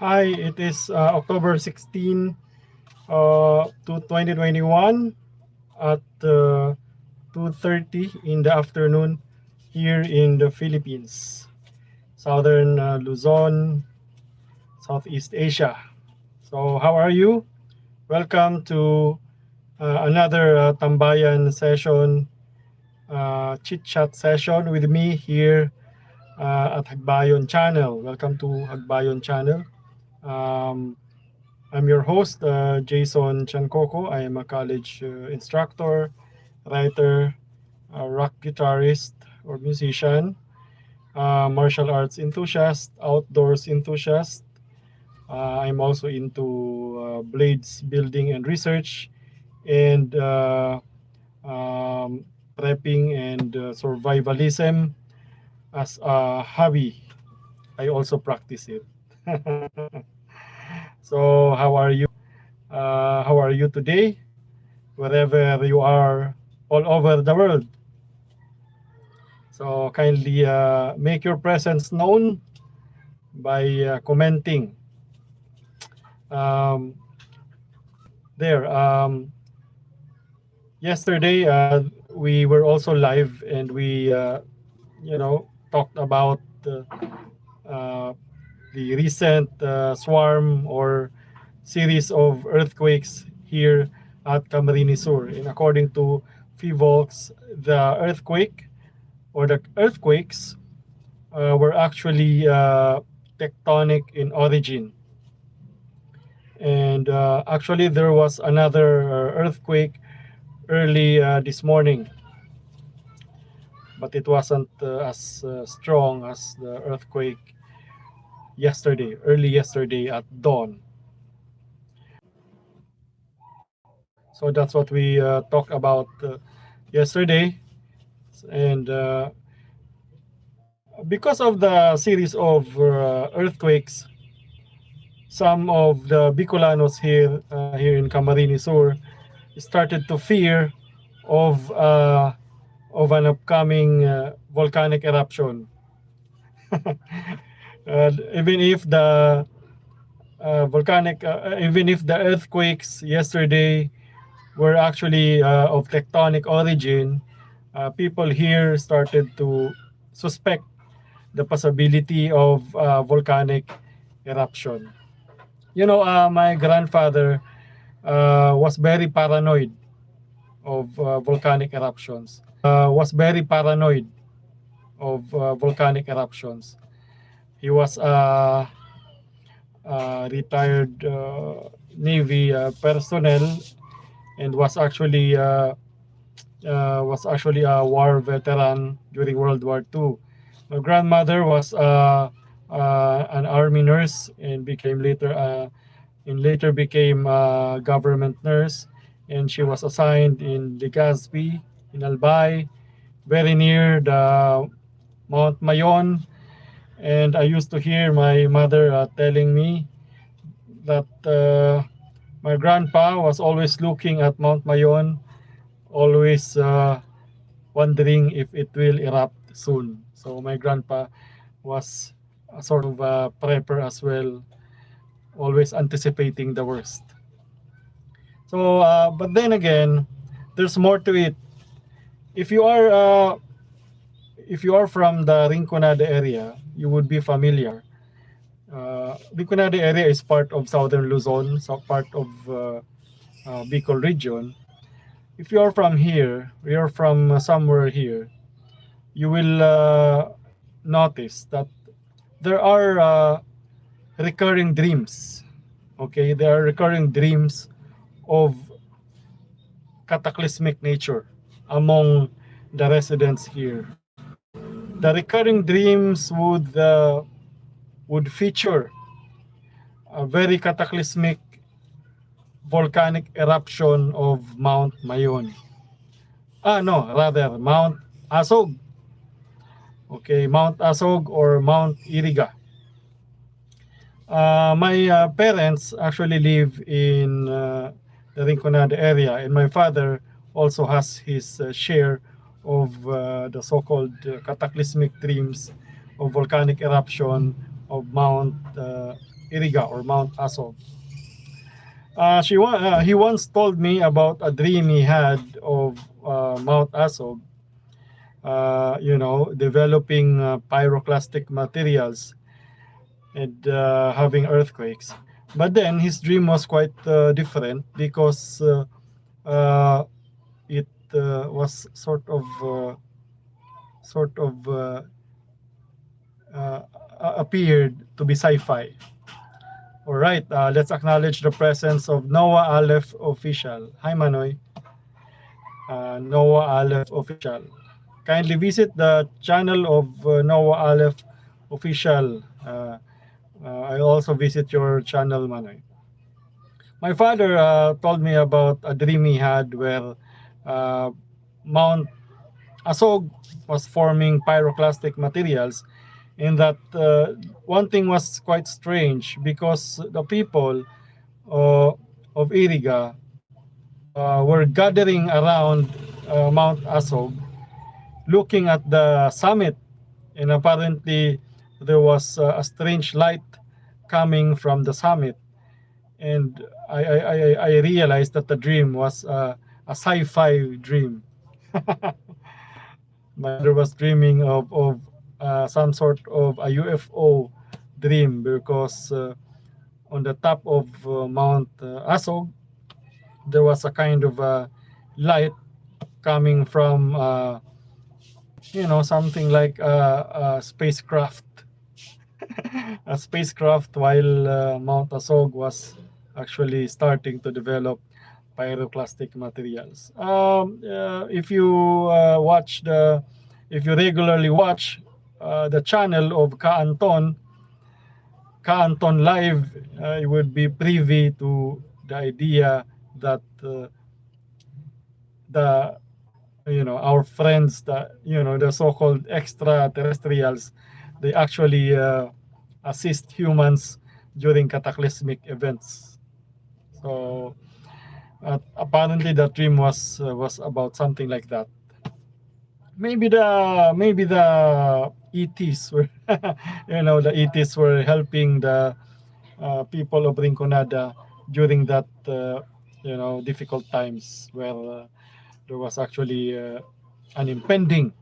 Hi, it is October 16 to 2021 at 2:30 in the afternoon here in the Philippines, southern Luzon, Southeast Asia. So, how are you? Welcome to another Tambayan session, chit chat session with me here at Hagbayon channel. Welcome to Hagbayon channel. Um, I'm your host, Jason Chancoko. I am a college instructor, writer, rock guitarist or musician, martial arts enthusiast, outdoors enthusiast. I'm also into blades building and research, and prepping and survivalism as a hobby. I also practice it. So, how are you today? Wherever you are, all over the world. So kindly make your presence known by commenting um, there. Yesterday, we were also live and we, talked about uh, the recent swarm or series of earthquakes here at Camarines Sur. And according to FIVOLX, the earthquake or the earthquakes were actually tectonic in origin. And actually, there was another earthquake early this morning, but it wasn't as strong as the earthquake early yesterday at dawn. So that's what we talked about yesterday. And because of the series of earthquakes, some of the Bicolanos here in Camarines Sur started to fear of uh, of an upcoming volcanic eruption. Even if the even if the earthquakes yesterday were actually of tectonic origin, people here started to suspect the possibility of volcanic eruption. My grandfather was very paranoid of volcanic eruptions. He was a retired Navy personnel and was actually a war veteran during World War II. My grandmother was an army nurse and later became a government nurse, and she was assigned in Legazpi in Albay, very near the Mount Mayon. And I used to hear my mother telling me that my grandpa was always looking at Mount Mayon, always wondering if it will erupt soon. So my grandpa was a sort of a prepper as well, always anticipating the worst. So, but then again, there's more to it. If you are uh, if you are from the Rinconada area, you would be familiar. Rinconada area is part of southern Luzon, so part of Bicol region. If you are from here, you're from somewhere here, you will notice that there are recurring dreams. Okay, there are recurring dreams of cataclysmic nature among the residents here. The recurring dreams would feature a very cataclysmic volcanic eruption of Mount Mayon. No, rather Mount Asog. Okay, Mount Asog or Mount Iriga. My parents actually live in the Rinconada area, and my father also has his share of the so-called cataclysmic dreams of volcanic eruption of Mount Iriga or Mount Asog. He once told me about a dream he had of Mount Asog, developing pyroclastic materials and having earthquakes. But then his dream was quite different because uh, it was uh, appeared to be sci-fi. All right, let's acknowledge the presence of Noah Aleph Official. Hi, Manoy. Noah Aleph Official. Kindly visit the channel of Noah Aleph Official. I also visit your channel, Manoy. My father told me about a dream he had where uh, Mount Asog was forming pyroclastic materials. In that, one thing was quite strange because the people uh, of Iriga were gathering around Mount Asog, looking at the summit, and apparently there was a strange light coming from the summit. And I realized that the dream was a sci-fi dream. My father was dreaming of some sort of a UFO dream because on the top of Mount Asog, there was a kind of light coming from, something like a spacecraft. A spacecraft while Mount Asog was actually starting to develop pyroclastic materials. If you regularly watch the channel of Ka Anton Live, you would be privy to the idea that the our friends, the so-called extraterrestrials, they actually assist humans during cataclysmic events. So apparently the dream was about something like that. Maybe the ETs were the ETs were helping the people of Rinconada during that difficult times where there was actually an impending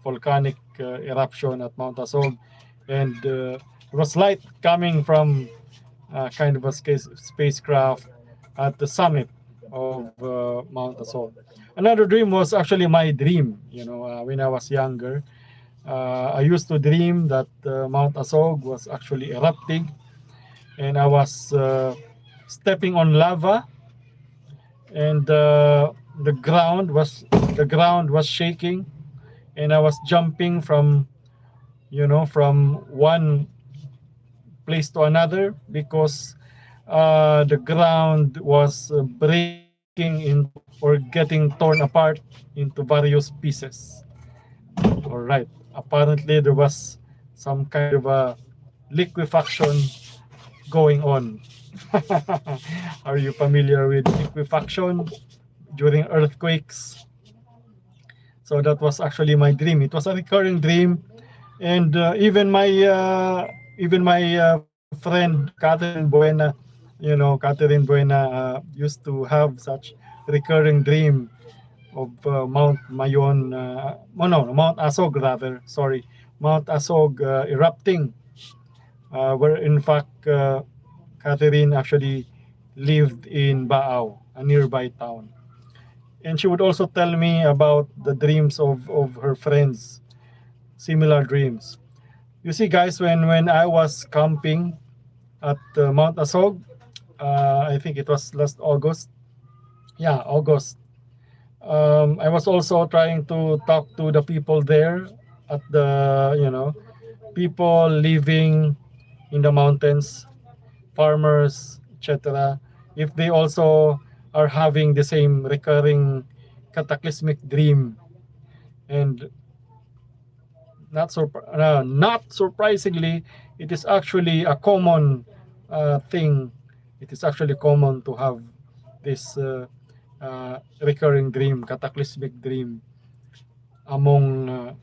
volcanic eruption at Mt Asog, and there was light coming from kind of a spacecraft at the summit of Mount Asog. Another dream was actually my dream. When I was younger, I used to dream that Mount Asog was actually erupting, and I was stepping on lava, and the ground was shaking, and I was jumping from one place to another because the ground was breaking into or getting torn apart into various pieces. All right. Apparently, there was some kind of a liquefaction going on. Are you familiar with liquefaction during earthquakes? So that was actually my dream. It was a recurring dream, and even my friend Catherine Buena, Catherine Buena used to have such recurring dream of Mount Mayon, oh no, Mount Asog rather. Sorry, Mount Asog erupting, where in fact Catherine actually lived in Baao, a nearby town. And she would also tell me about the dreams of her friends, similar dreams. You see, guys, when I was camping at Mount Asog, I think it was last August. Yeah, August. I was also trying to talk to the people there at people living in the mountains, farmers, etc. If they also are having the same recurring cataclysmic dream, and not surprisingly, it is actually a common thing. It is actually common to have this recurring dream, cataclysmic dream among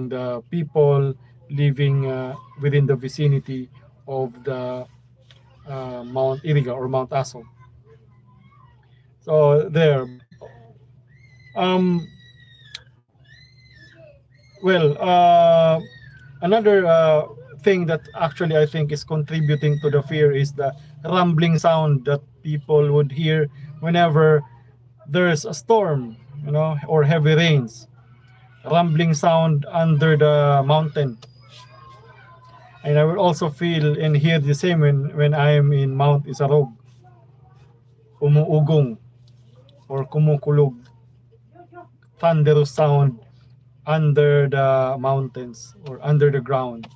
the people living within the vicinity of the Mount Iriga or Mount Asog. So there, but um, well, another thing that actually I think is contributing to the fear is the rumbling sound that people would hear whenever there's a storm, or heavy rains. Rumbling sound under the mountain. And I will also feel and hear the same when I am in Mount Isarog, umuugong or kumukulog, thunderous sound under the mountains or under the ground.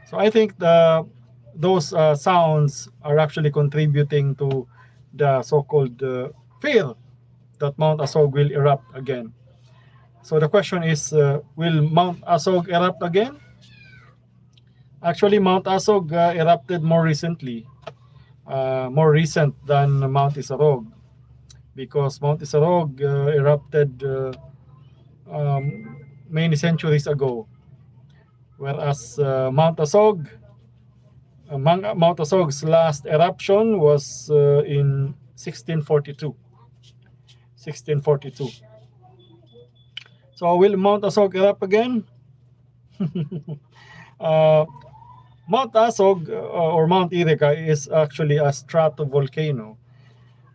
So I think those sounds are actually contributing to the so-called fear that Mount Asog will erupt again. So the question is, will Mount Asog erupt again? Actually, Mount Asog erupted more recently, more recent than Mount Isarog, because Mount Isarog erupted many centuries ago, whereas Mount Asog's last eruption was in 1642. 1642. So will Mount Asog erupt again? uh, Mount Asog or Mount Iriga is actually a stratovolcano,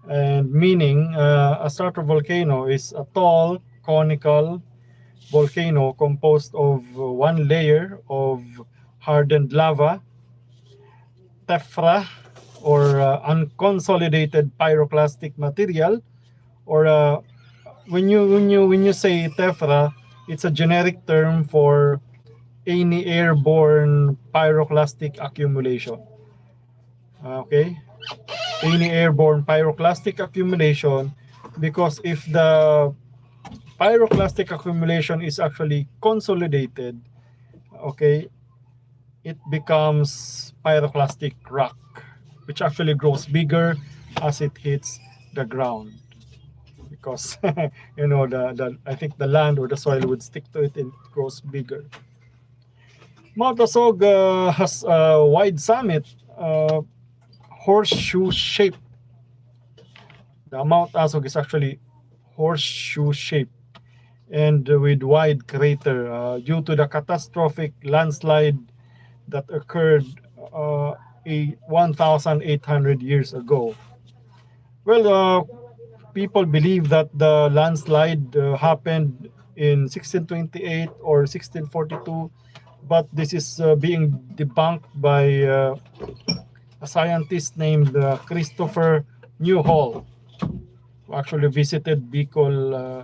and meaning a stratovolcano is a tall conical volcano composed of one layer of hardened lava, tephra, or unconsolidated pyroclastic material, or when you say tephra, it's a generic term for any airborne pyroclastic accumulation. Okay, any airborne pyroclastic accumulation, because if the pyroclastic accumulation is actually consolidated, okay, it becomes pyroclastic rock, which actually grows bigger as it hits the ground. Because the I think the land or the soil would stick to it and it grows bigger. Mount Asog has a wide summit, horseshoe shape. The Mount Asog is actually horseshoe shape and with wide crater due to the catastrophic landslide that occurred 1,800 years ago. Well, people believe that the landslide happened in 1628 or 1642, but this is being debunked by a scientist named Christopher Newhall, who actually visited Bicol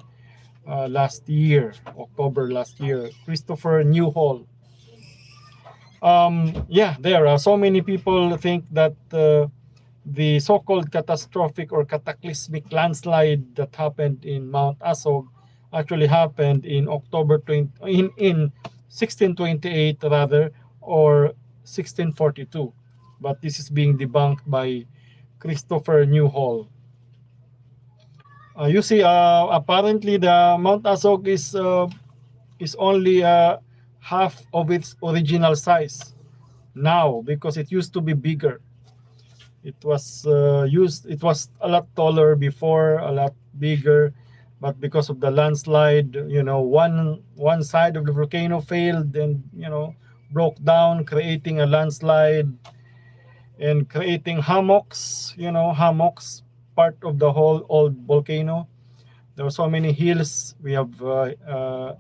last year, October last year. Christopher Newhall. Yeah, there are so many people think that the so-called catastrophic or cataclysmic landslide that happened in Mount Asog actually happened in October 20, in 1628 rather, or 1642. But this is being debunked by Christopher Newhall. You see, apparently the Mount Asog is only half of its original size now, because it used to be bigger. It was a lot taller before, a lot bigger, but because of the landslide, one side of the volcano failed and broke down, creating a landslide and creating hammocks. Part of the whole old volcano. There are so many hills. There are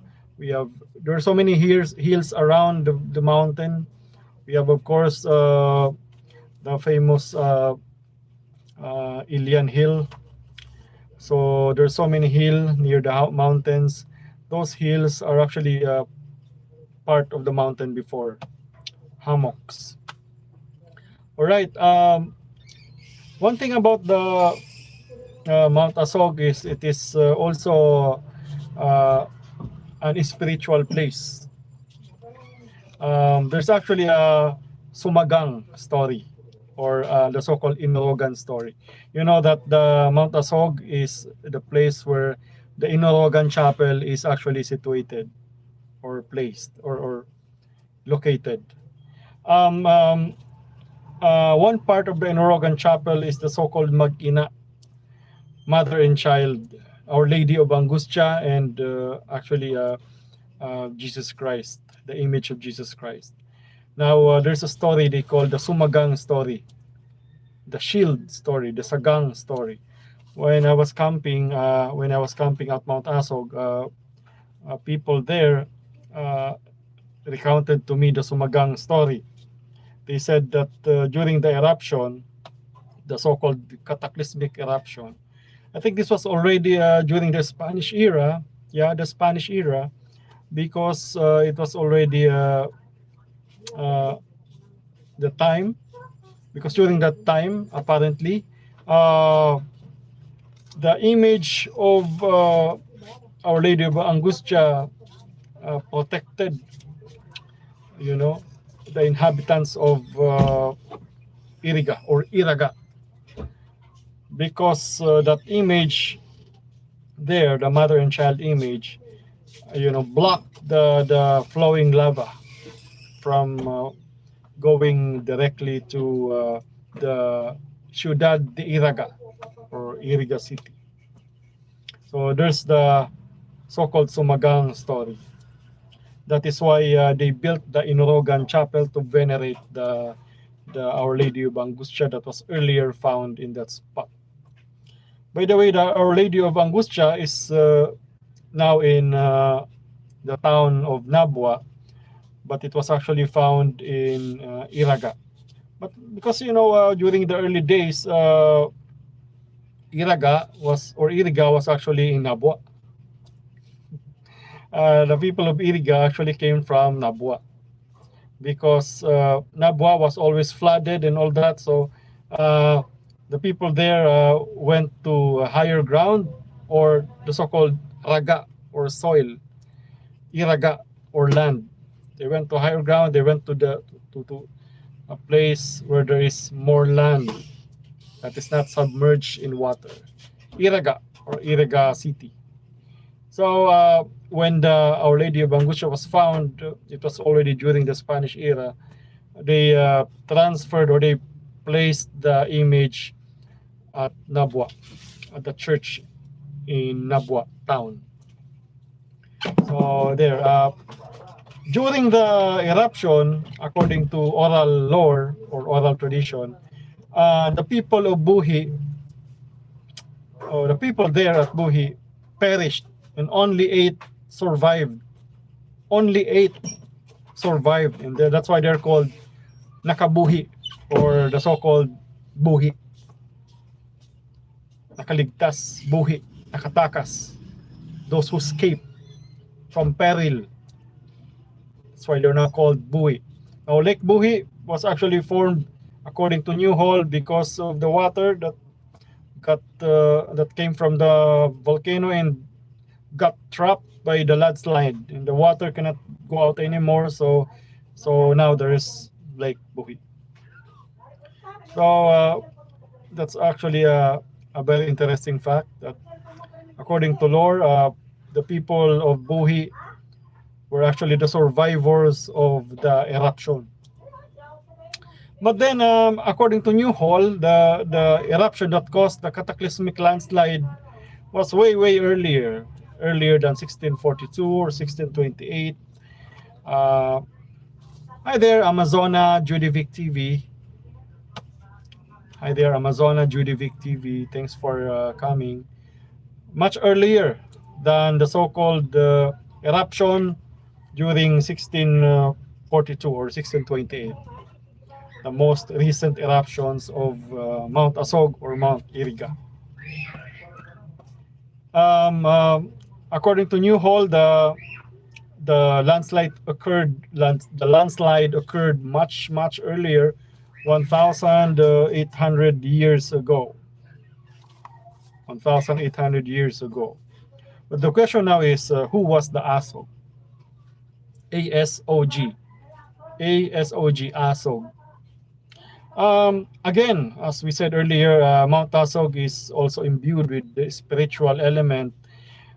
so many hills around the mountain. We have, of course, the famous Ilian Hill. So there's so many hills near the mountains. Those hills are actually part of the mountain before, hammocks. All right. One thing about the Mount Asog is it is also an spiritual place. There's actually a Sumagang story, or the so-called Inorogan story. You know that the Mount Asog is the place where the Inorogan Chapel is actually situated or placed or located. one part of the Inorogan Chapel is the so-called Mag-ina, mother and child, Our Lady of Angustia, and Jesus Christ, the image of Jesus Christ. Now, there's a story they call the Sumagang story, the shield story, the Sagang story. When I was camping at Mount Asog, people there uh, recounted to me the Sumagang story. They said that during the eruption, the so-called Cataclysmic eruption, I think this was already during the Spanish era. Yeah, the Spanish era, because it was already uh, the time. Because during that time, apparently, uh, the image of Our Lady of Angustia protected, you know, the inhabitants of Iriga or Iraga, because that image there, the mother and child image, blocked the flowing lava from going directly to the Ciudad de Iraga or Iriga City. So there's the so-called Sumagang story. That is why they built the Inorogan Chapel to venerate the Our Lady of Angustia that was earlier found in that spot. By the way, the Our Lady of Angustia is now in the town of Nabua, but it was actually found in Iraga. But because during the early days, Iriga was actually in Nabua. The people of Iriga actually came from Nabua, because Nabua was always flooded and all that. So the people there went to higher ground, or the so-called raga or soil, iraga or land. They went to higher ground. They went to a place where there is more land that is not submerged in water, Iraga or Iraga City. So when the Our Lady of Angustia was found, it was already during the Spanish era. They transferred, or they placed the image at Nabua, at the church in Nabua town. So there, during the eruption, according to oral lore or oral tradition, the people of Buhi, or the people there at Buhi, perished, and only 8 survived. Only 8 survived, and that's why they're called Nakabuhi, or the so-called Buhi. Nakaligtas, Buhi, nakatakas. Those who escape from peril. That's why they're now called Buhi. Now, Lake Buhi was actually formed, according to New Hall, because of the water that came from the volcano and got trapped by the landslide, and the water cannot go out anymore. So now there is Lake Buhi. So that's actually a very interesting fact, that according to lore, the people of Buhi were actually the survivors of the eruption. But then, according to New Hall, the eruption that caused the cataclysmic landslide was way earlier than 1642 or 1628. Hi there, Amazona Judivic TV. Hi there, Amazona Judivic TV. Thanks for coming. Much earlier than the so-called eruption during 1642 or 1628. The most recent eruptions of Mt Asog or Mount Iriga. According to New Hall, the landslide occurred much earlier, 1,800 years ago. 1,800 years ago. But the question now is, who was the Asog? ASOG. Asog. Again, as we said earlier, Mount Asog is also imbued with the spiritual element.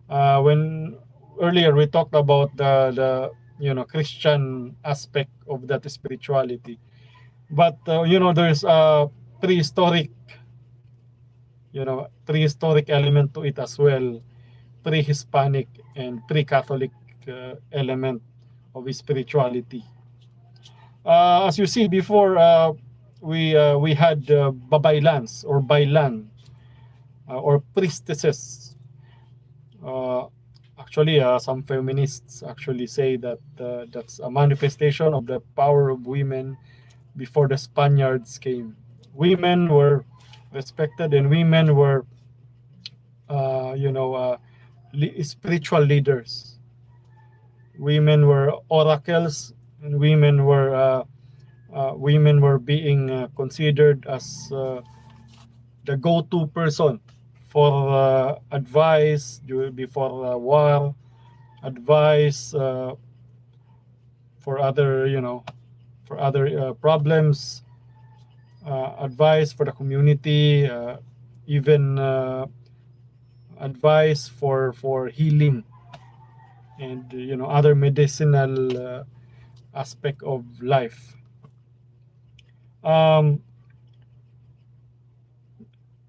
When earlier we talked about the Christian aspect of that spirituality. But there's a prehistoric, prehistoric element to it as well, pre-Hispanic and pre-Catholic element of spirituality. As you see before, we had babaylans or baylan or priestesses. Uh, Actually, some feminists actually say that that's a manifestation of the power of women before the Spaniards came. Women were respected, and women were, spiritual leaders. Women were oracles, and women were being considered as the go-to person for advice before war, advice for other, for other problems, advice for the community, even advice for healing and other medicinal aspect of life. Um,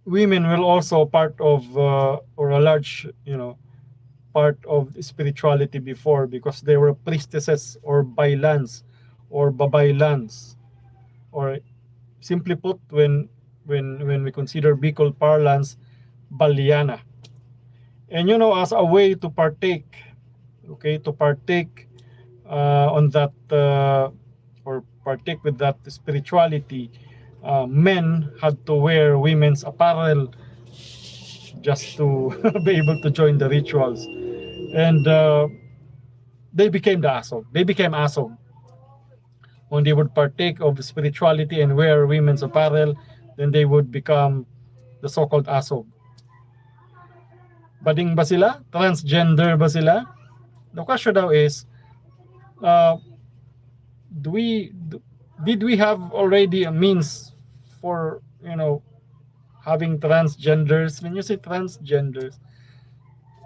Women will also part of or a large part of spirituality before, because they were priestesses or baylans or babaylans, or simply put, when we consider Bicol parlance, balyana. And as a way to partake, okay, to partake on that or partake with that spirituality, men had to wear women's apparel just to be able to join the rituals. And they became the Asog. They became Asog. When they would partake of spirituality and wear women's apparel, then they would become the so-called Asog. Bading ba sila? Transgender ba sila? The question now is, uh, do we do, did we have already a means for having transgenders? When you say transgenders,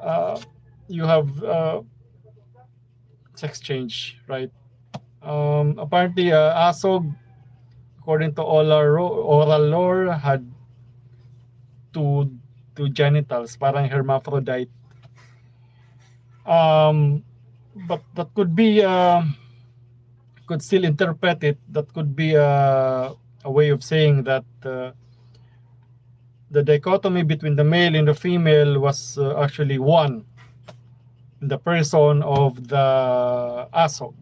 uh, you have sex change, right? Apparently, Asog, according to oral lore, had two genitals, parang hermaphrodite. Um, but that could be could still interpret it. That could be a way of saying that the dichotomy between the male and the female was actually one in the person of the Asog,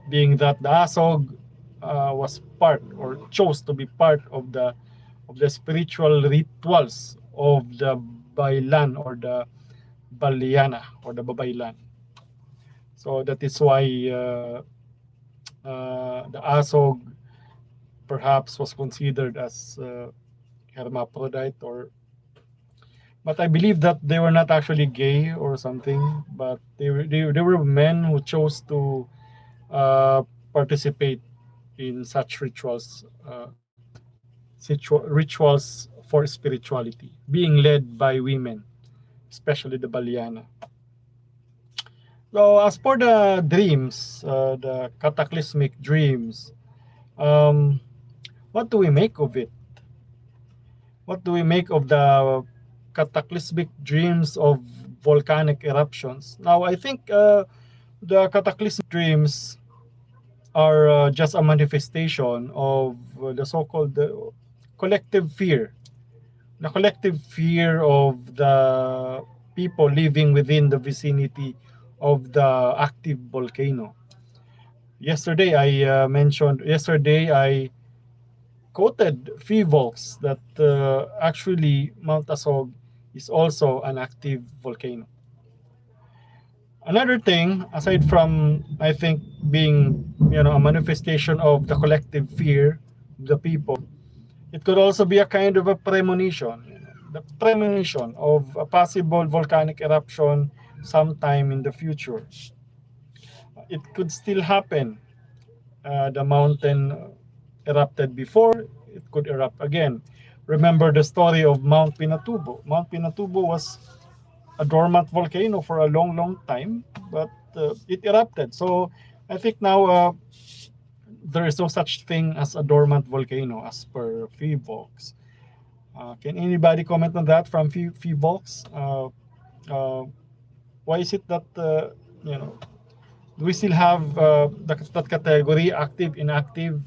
being that the Asog was part or chose to be part of the spiritual rituals of the Baylan or the Baliana or the Babaylan. So that is why the Asog perhaps was considered as hermaphrodite, or but I believe that they were not actually gay or something, but they were men who chose to uh, participate in such rituals, rituals for spirituality, being led by women, especially the Baliana. So as for the dreams, the cataclysmic dreams, um, what do we make of it? What do we make of the cataclysmic dreams of volcanic eruptions? Now, I think the cataclysmic dreams are just a manifestation of the so-called collective fear. The collective fear of the people living within the vicinity of the active volcano. Yesterday I quoted Fivolks that actually Mount Asog is also an active volcano. Another thing, aside from, I think, being a manifestation of the collective fear of the people, it could also be a kind of a premonition, the premonition of a possible volcanic eruption sometime in the future. It could still happen. The mountain erupted before, it could erupt again. Remember the story of Mount Pinatubo. Mount Pinatubo was a dormant volcano for a long, long time, but it erupted. So I think now there is no such thing as a dormant volcano as per Feebox. Can anybody comment on that from Feebox? Uh, why is it that you know we still have that category active inactive?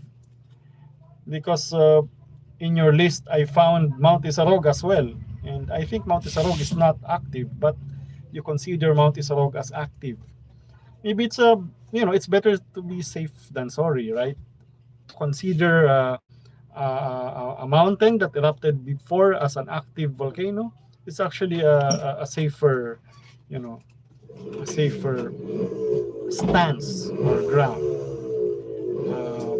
Because in your list I found Mount Asog as well, and I think Mount Asog is not active, but you consider Mount Asog as active. Maybe it's a it's better to be safe than sorry, right? Consider a mountain that erupted before as an active volcano. It's actually a safer, you know, a safer stance or ground, uh,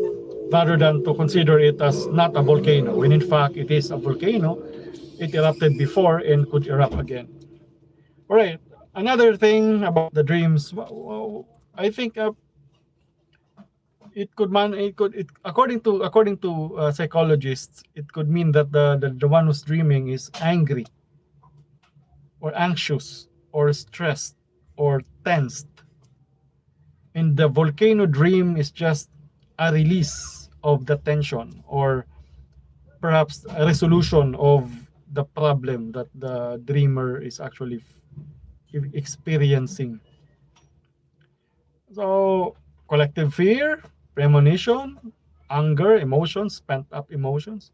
rather than to consider it as not a volcano, when in fact it is a volcano. It erupted before and could erupt again. All right. Another thing about the dreams, I think according to psychologists, it could mean that the one who's dreaming is angry or anxious or stressed or tensed, and the volcano dream is just a release of the tension, or perhaps a resolution of the problem that the dreamer is actually experiencing. So collective fear, premonition, anger, emotions, pent up emotions,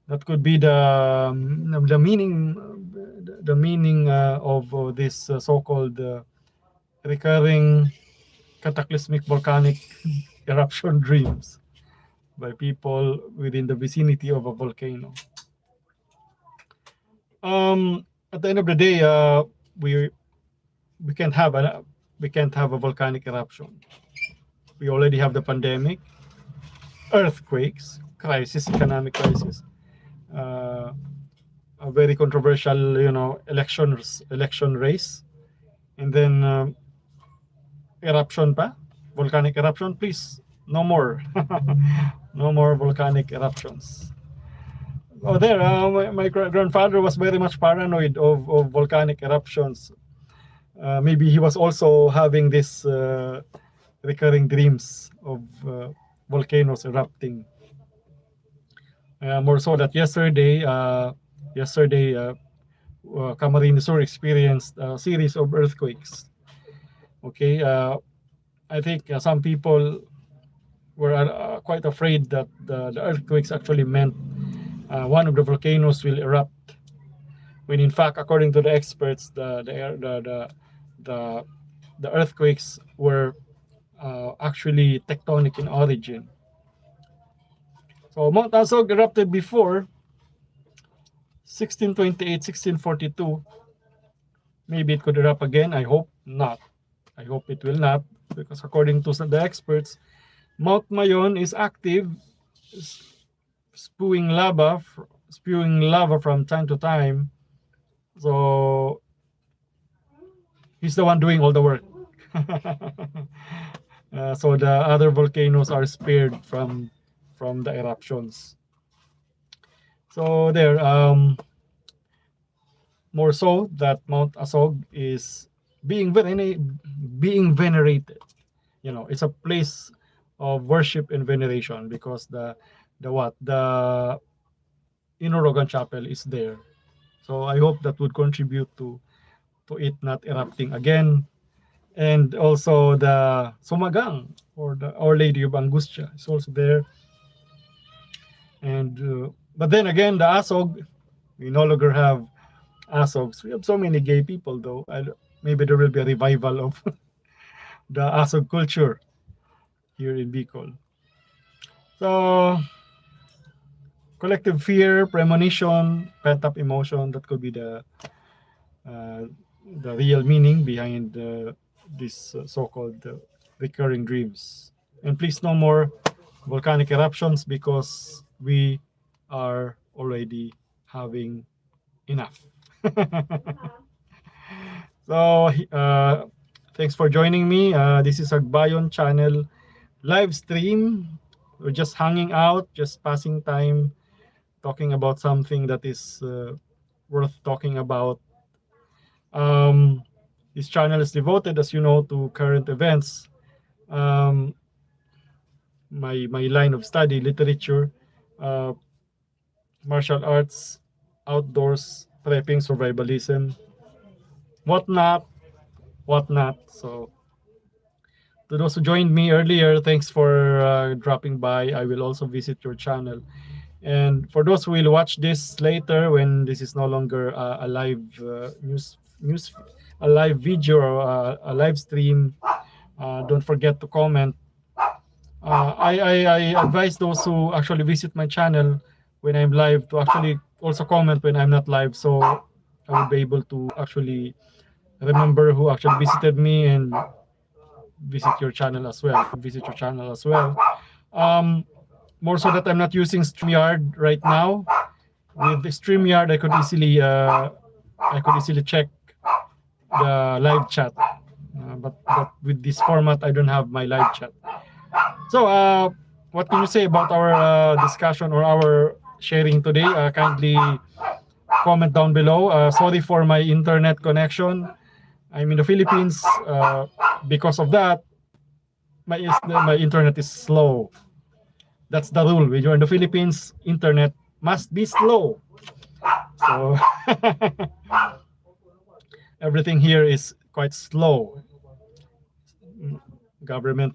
that could be the meaning, of this so-called recurring cataclysmic volcanic eruption dreams by people within the vicinity of a volcano. At the end of the day, we we can't have a volcanic eruption. We already have the pandemic, earthquakes, crisis, economic crisis, uh, a very controversial, election race, and then eruption pa, volcanic eruption. Please, no more, no more volcanic eruptions. Oh, there, my grandfather was very much paranoid of volcanic eruptions. Maybe he was also having this recurring dreams of volcanoes erupting. More so that yesterday, Camarines Sur experienced a series of earthquakes. Okay, I think some people were quite afraid that the earthquakes actually meant one of the volcanoes will erupt, when in fact, according to the experts, the earthquakes were actually tectonic in origin. So Mount Asog erupted before 1628, 1642. Maybe it could erupt again. I hope not. I hope it will not, because according to the experts, Mount Mayon is active, spewing lava from time to time. So he's the one doing all the work. So the other volcanoes are spared from the eruptions. So there, more so that Mount Asog is being venerated. It's a place of worship and veneration, because the Inorogan Chapel is there. So I hope that would contribute to it not erupting again. And also the Sumagang, or the Our Lady of Angustia, is also there. And but then again, the Asog, we no longer have Asogs. We have so many gay people, though. Maybe there will be a revival of the Asog culture here in Bicol. So collective fear, premonition, pent-up emotion, that could be the real meaning behind this so-called recurring dreams. And please, no more volcanic eruptions, because we are already having enough. So thanks for joining me. This is Hagbayon channel live stream. We're just hanging out, just passing time, talking about something that is worth talking about. This channel is devoted, as you know, to current events. my line of study, literature, uh, martial arts, outdoors, prepping, survivalism, whatnot, whatnot. So to those who joined me earlier, thanks for dropping by. I will also visit your channel. And for those who will watch this later, when this is no longer a live news, a live video or a live stream, don't forget to comment. I advise those who actually visit my channel when I'm live to actually also comment when I'm not live, so I will be able to actually remember who actually visited me and visit your channel as well. Visit your channel as well. Um, More so that I'm not using StreamYard right now. With the StreamYard, I could easily check the live chat. But with this format, I don't have my live chat. So, what can you say about our discussion or our sharing today? Kindly comment down below. Sorry for my internet connection. I'm in the Philippines. Because of that, my internet is slow. That's the rule. When you're in the Philippines, internet must be slow. So everything here is quite slow. Government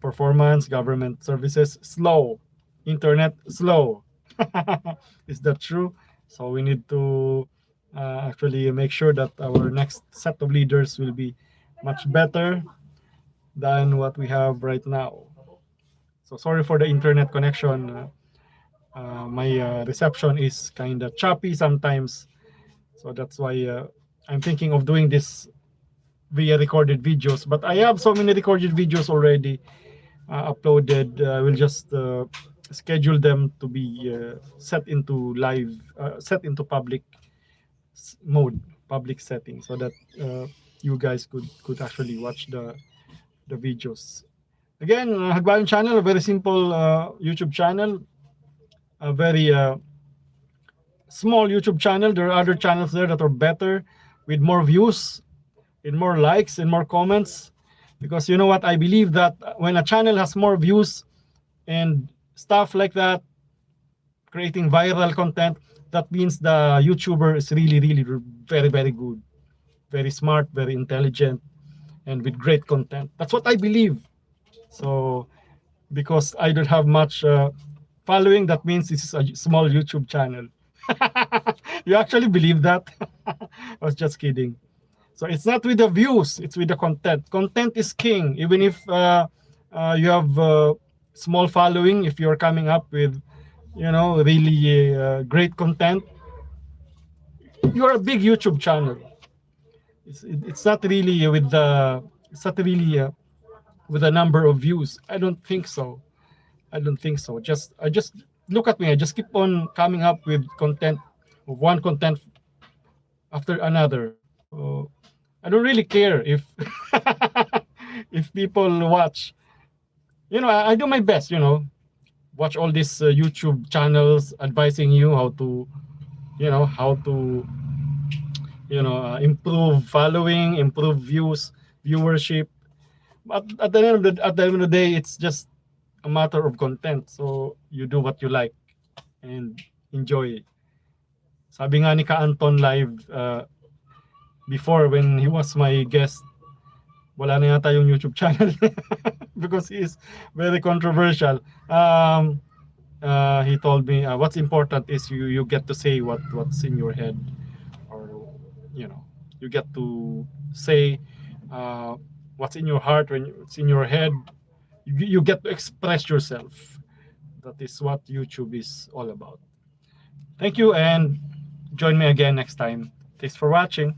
performance, government services slow, internet slow. Is that true? So we need to actually make sure that our next set of leaders will be much better than what we have right now. So sorry for the internet connection. My reception is kind of choppy sometimes, so that's why I'm thinking of doing this via recorded videos. But I have so many recorded videos already uploaded. I will just schedule them to be set into live, set into public mode, public setting, so that you guys could actually watch the videos. Again, Hagbayon channel, a very simple YouTube channel, a very small YouTube channel. There are other channels there that are better, with more views, with more likes and more comments. Because you know what, I believe that when a channel has more views and stuff like that, creating viral content, that means the YouTuber is really very, very good, very smart, very intelligent, and with great content. That's what I believe. So because I don't have much following, that means this is a small YouTube channel. You actually believe that? I was just kidding. So it's not with the views, it's with the content. Content is king. Even if you have small following, if you're coming up with, you know, really great content, you're a big YouTube channel. It's not really with the, it's not really with a number of views. I don't think so. I don't think so. I just look at me. I just keep on coming up with content, one content after another. So I don't really care if if people watch. You know, I do my best. You know, watch all these YouTube channels advising you how to, you know, improve following, improve views, viewership. But at the end of the day, it's just a matter of content. So you do what you like and enjoy. Sabi nga ni Ka Anton live before, when he was my guest, wala na yata yung YouTube channel because he is very controversial. He told me what's important is you get to say what's in your head, or you know, you get to say what's in your heart. When it's in your head, you get to express yourself. That is what YouTube is all about. Thank you, and join me again next time. Thanks for watching.